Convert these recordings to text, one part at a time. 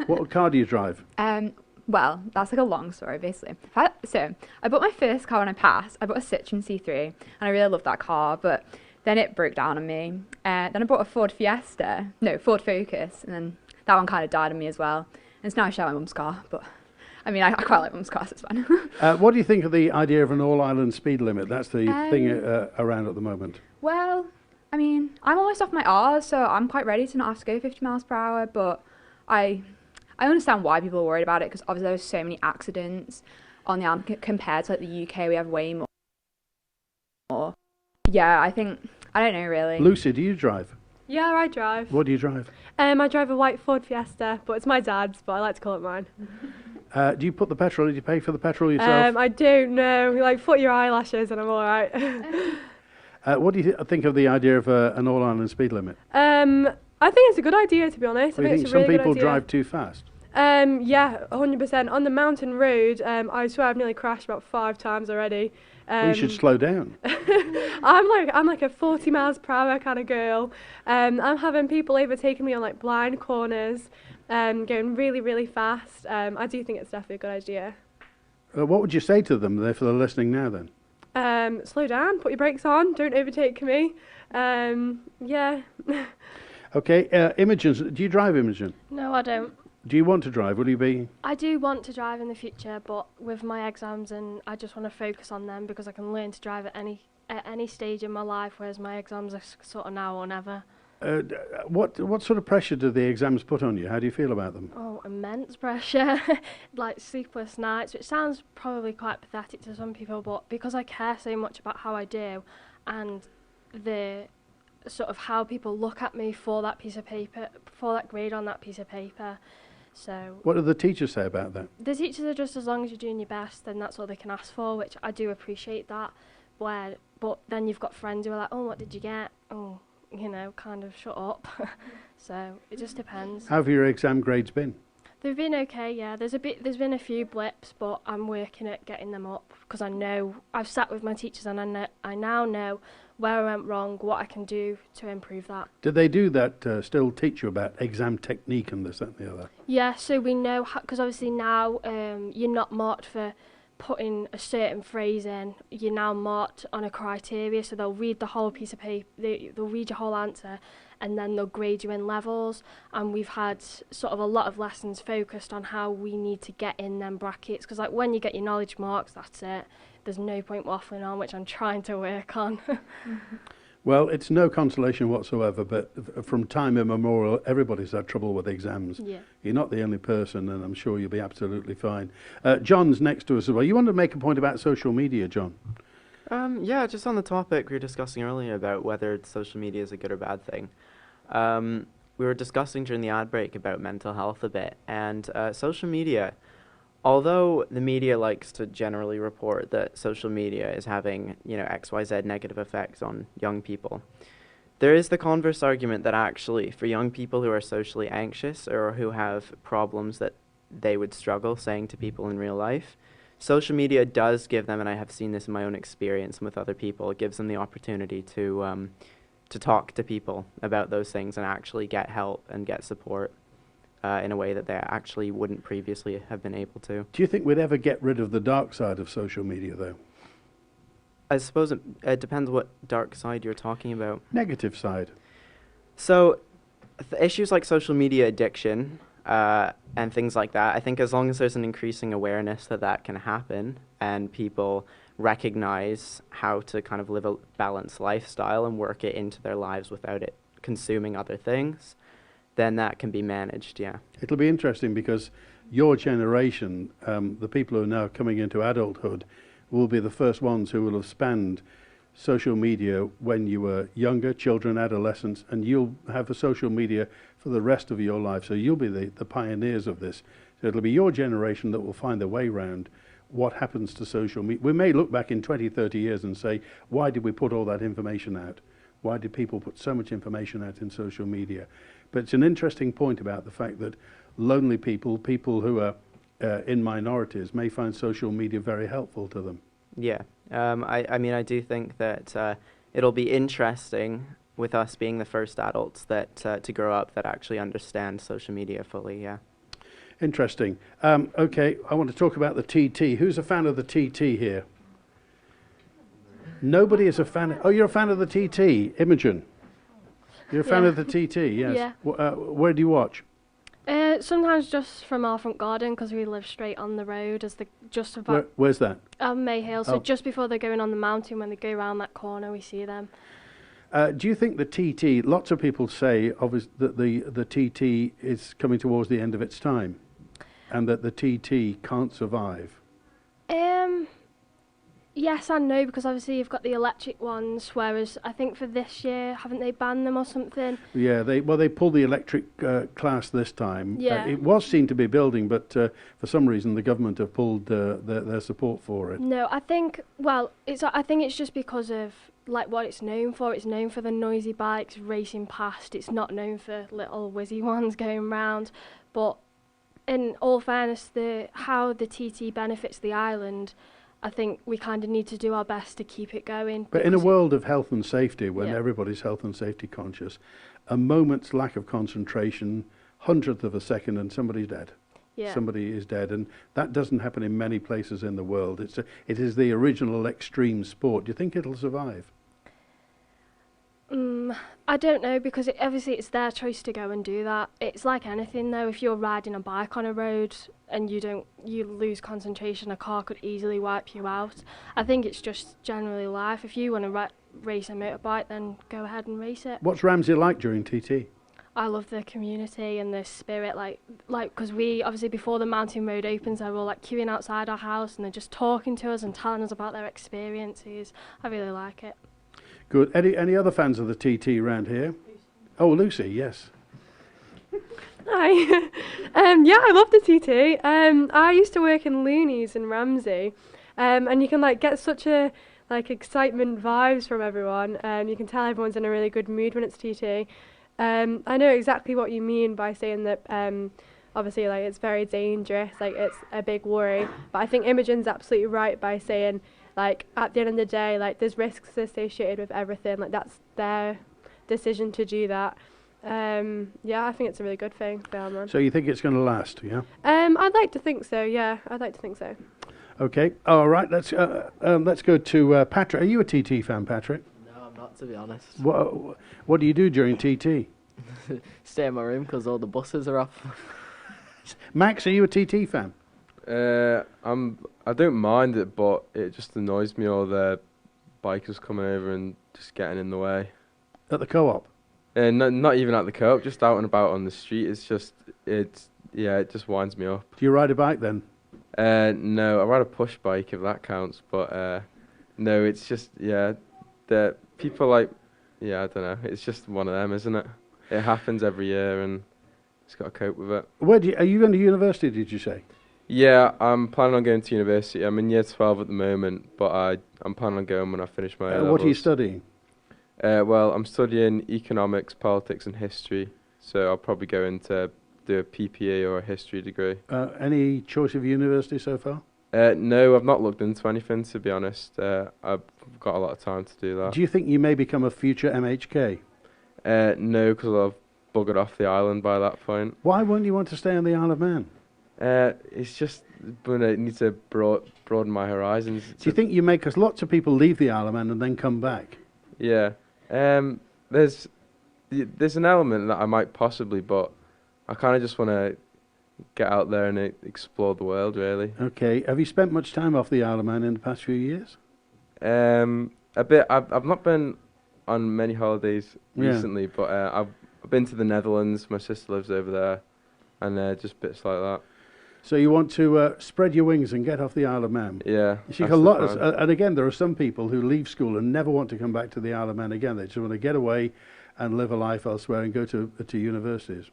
What car do you drive? Well, that's like a long story, basically. So, I bought my first car when I passed. I bought a Citroen C3, and I really loved that car, but then it broke down on me. Then I bought a Ford Focus, and then that one kind of died on me as well. And it's now I share my mum's car, but I mean, I quite like mum's car, so it's fine. What do you think of the idea of an all-island speed limit? That's the thing around at the moment. Well, I mean, I'm almost off my R's, so I'm quite ready to not have to go 50 miles per hour, but I understand why people are worried about it, because obviously there's so many accidents on the island compared to like the UK. We have way more. Yeah, I don't know really. Lucy, do you drive? Yeah, I drive. What do you drive? I drive a white Ford Fiesta, but it's my dad's, but I like to call it mine. Do you put the petrol? Did you pay for the petrol yourself? I don't know. Like, put your eyelashes and I'm all right. What do you think of the idea of an all-island speed limit? I think it's a good idea, to be honest. Do you think it's a some really people good idea. drive too fast? Yeah, 100%. On the mountain road, I swear I've nearly crashed about 5 times already. Well, you should slow down. I'm like a 40 miles per hour kind of girl. I'm having people overtaking me on like blind corners, going really, really fast. I do think it's definitely a good idea. What would you say to them if they're listening now then? Slow down, put your brakes on, don't overtake me. Yeah. Okay, Imogen, do you drive, Imogen? No, I don't. Do you want to drive? Will you be? I do want to drive in the future, but with my exams, and I just want to focus on them because I can learn to drive at any stage in my life, whereas my exams are sort of now or never. What sort of pressure do the exams put on you? How do you feel about them? Oh, immense pressure. Like sleepless nights, which sounds probably quite pathetic to some people, but because I care so much about how I do and the sort of how people look at me for that piece of paper, for that grade on that piece of paper. So What do the teachers say about that? the teachers are just, as long as you're doing your best, then that's all they can ask for, which I do appreciate that. But then you've got friends who are like, oh, what did you get? Oh, kind of shut up. So it just depends. How have your exam grades been? They've been okay, yeah. There's been a few blips, but I'm working at getting them up because I know I've sat with my teachers and I now know where I went wrong, what I can do to improve that. Did they do that? Still teach you about exam technique and this, that, and the other? Yeah, so we know because obviously now you're not marked for putting a certain phrase in. You're now marked on a criteria, so they'll read the whole piece of paper, they'll read your whole answer, and then they'll grade you in levels. And we've had sort of a lot of lessons focused on how we need to get in them brackets, because like when you get your knowledge marks, that's it. There's no point waffling on, which I'm trying to work on. Well, it's no consolation whatsoever, but from time immemorial, everybody's had trouble with exams. Yeah. You're not the only person, and I'm sure you'll be absolutely fine. John's next to us as well. You want to make a point about social media, John? Yeah, just on the topic we were discussing earlier about whether social media is a good or bad thing. We were discussing during the ad break about mental health a bit, and social media, although the media likes to generally report that social media is having, XYZ negative effects on young people, there is the converse argument that actually for young people who are socially anxious or who have problems that they would struggle saying to people in real life, social media does give them, and I have seen this in my own experience and with other people, it gives them the opportunity to talk to people about those things and actually get help and get support in a way that they actually wouldn't previously have been able to. Do you think we'd ever get rid of the dark side of social media, though? I suppose it depends what dark side you're talking about. Negative side. So issues like social media addiction and things like that, I think as long as there's an increasing awareness that can happen and people recognize how to kind of live a balanced lifestyle and work it into their lives without it consuming other things, then that can be managed, yeah. It'll be interesting because your generation, the people who are now coming into adulthood, will be the first ones who will have spanned social media when you were younger, children, adolescents, and you'll have the social media for the rest of your life. So you'll be the pioneers of this. So it'll be your generation that will find their way around what happens to social media. We may look back in 20, 30 years and say, why did we put all that information out? Why did people put so much information out in social media? But it's an interesting point about the fact that lonely people, people who are in minorities, may find social media very helpful to them. Yeah, I mean, I do think that it'll be interesting with us being the first adults that to grow up that actually understand social media fully, yeah. Interesting. Okay, I want to talk about the TT. Who's a fan of the TT here? Nobody is a fan. Oh, you're a fan of the TT, Imogen. You're a fan of the TT, yes. Yeah. Where do you watch? Sometimes just from our front garden, because we live straight on the road, as the just about Where's that? Mayhill. So Oh. just before they're going on the mountain, when they go around that corner, we see them. Do you think the TT? Lots of people say that the TT is coming towards the end of its time, and that the TT can't survive. Yes and no, because obviously you've got the electric ones, whereas I think for this year, haven't they banned them or something? Yeah, they pulled the electric class this time. Yeah. It was seen to be building, but for some reason the government have pulled their support for it. No, I think it's just because of like what it's known for. It's known for the noisy bikes racing past. It's not known for little whizzy ones going round. But in all fairness, how the TT benefits the island, I think we kind of need to do our best to keep it going. But in a world of health and safety, when Yeah. everybody's health and safety conscious, a moment's lack of concentration, hundredth of a second, and somebody's dead. Yeah. Somebody is dead, and that doesn't happen in many places in the world. It is the original extreme sport. Do you think it'll survive? I don't know, because obviously it's their choice to go and do that. It's like anything though, if you're riding a bike on a road and you lose concentration, a car could easily wipe you out. I think it's just generally life. If you want to race a motorbike, then go ahead and race it. What's Ramsey like during TT? I love the community and the spirit, like because we obviously before the mountain road opens, they're all like queuing outside our house and they're just talking to us and telling us about their experiences. I really like it. Good. Any other fans of the TT around here? Oh, Lucy, yes. Hi. Yeah, I love the TT. I used to work in Loonies in Ramsey, and you can like get such a excitement vibes from everyone. You can tell everyone's in a really good mood when it's TT. I know exactly what you mean by saying that. Obviously, like it's very dangerous. Like it's a big worry. But I think Imogen's absolutely right by saying, like at the end of the day, like there's risks associated with everything. Like that's their decision to do that. Yeah, I think it's a really good thing for our man. So you think it's going to last, yeah? I'd like to think so. Yeah, I'd like to think so. Okay. All right. Let's go to Patrick. Are you a TT fan, Patrick? No, I'm not, to be honest. What do you do during TT? Stay in my room because all the buses are off. Max, are you a TT fan? I don't mind it, but it just annoys me all the bikers coming over and just getting in the way. At the co-op? Not even at the co-op, just out and about on the street. It just winds me up. Do you ride a bike then? No, I ride a push bike if that counts, but no, it's just the people I don't know. It's just one of them, isn't it? It happens every year, and just got to cope with it. Are you going to university? Did you say? Yeah, I'm planning on going to university. I'm in year 12 at the moment, but I'm planning on going when I finish my A-levels. What are you studying? Well, I'm studying economics, politics, and history. So I'll probably go in to do a PPA or a history degree. Any choice of university so far? No, I've not looked into anything, to be honest. I've got a lot of time to do that. Do you think you may become a future MHK? No, because I've buggered off the island by that point. Why wouldn't you want to stay on the Isle of Man? It's just when I need to broaden my horizons. Do you think you may, because lots of people leave the Isle of Man and then come back? Yeah. There's an element that I might possibly, but I kind of just want to get out there and explore the world, really. Okay. Have you spent much time off the Isle of Man in the past few years? A bit. I've not been on many holidays recently, but I've been to the Netherlands. My sister lives over there, and just bits like that. So you want to spread your wings and get off the Isle of Man? Yeah. You see, and again, there are some people who leave school and never want to come back to the Isle of Man again. They just want to get away and live a life elsewhere and go to universities.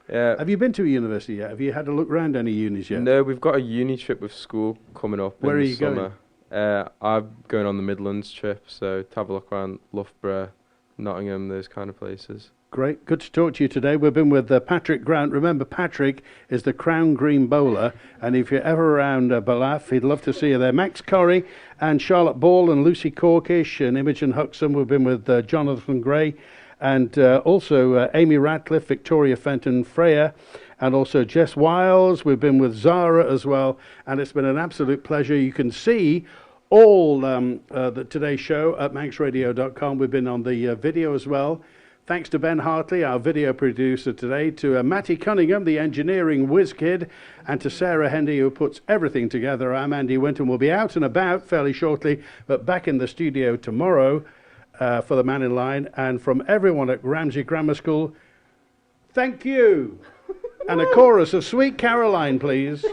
Yeah. Have you been to a university yet? Have you had a look around any unis yet? No, we've got a uni trip with school coming up Where in are the you summer. I'm going on the Midlands trip, so to have a look around Loughborough, Nottingham, those kind of places. Great. Good to talk to you today. We've been with Patrick Grant. Remember, Patrick is the Crown Green bowler, and if you're ever around Ballaugh, he'd love to see you there. Max Corrie and Charlotte Ball and Lucy Corkish and Imogen Huxham. We've been with Jonathan Gray and also Amy Ratcliffe, Victoria Fenton, Freya, and also Jess Wiles. We've been with Zara as well, and it's been an absolute pleasure. You can see all today's show at manxradio.com. We've been on the video as well. Thanks to Ben Hartley, our video producer today, to Matty Cunningham, the engineering whiz kid, and to Sarah Hendy, who puts everything together. I'm Andy Wint, and we'll be out and about fairly shortly, but back in the studio tomorrow for the Mannin Line. And from everyone at Ramsey Grammar School, thank you. And a chorus of Sweet Caroline, please.